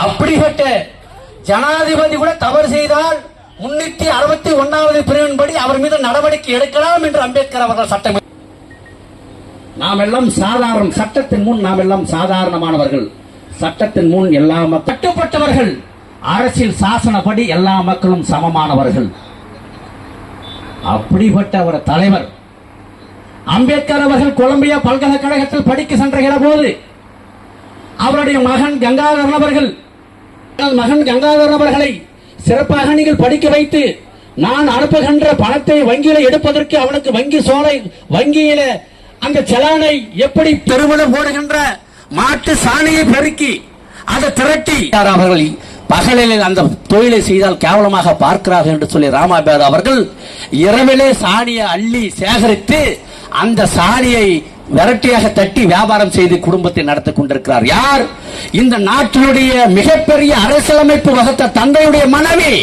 அப்படிப்பட்ட ஜனாதிபதி கூட தவறு செய்தால் 361வது பிரிவின்படி அவர் மீது நடவடிக்கை எடுக்கலாம் என்று அம்பேத்கர் அவர்கள் சட்டம். நாம் எல்லாம் சாதாரண, சட்டத்தின் முன் நாம் எல்லாம் சாதாரணமானவர்கள், சட்டத்தின் முன் எல்லா கட்டுப்பட்டவர்கள், அரசியல் சாசனப்படி எல்லா மக்களும் சமமானவர்கள். அப்படிப்பட்ட ஒரு தலைவர் அம்பேத்கர் அவர்கள் கொலம்பியா பல்கலைக்கழகத்தில் படிக்க சென்ற போது அவருடைய மகன் கங்காதரன் அவர்களை சிறப்பாக நீங்கள் படிக்க வைத்து நான் அனுப்புகின்ற பணத்தை வங்கியில எடுப்பதற்கு அவனுக்கு வங்கியில அந்த செலானை எப்படி பெருமிதம் போடுகின்ற மாட்டு சாணியை பெருக்கி அதை திரட்டி அவர்கள் பகலில் அந்த தொழிலை செய்தால் கேவலமாக பார்க்கிறார்கள் என்று சொல்லி ராமாபேர் அவர்கள் இரவிலே சாணியை அள்ளி சேகரித்து அந்த சாணியை விரட்டியாக தட்டி வியாபாரம் செய்து குடும்பத்தை நடத்திக் கொண்டிருக்கிறார். யார்? இந்த நாட்டினுடைய மிகப்பெரிய அரசியலமைப்பு வகுத்த தந்தையுடைய மனைவி.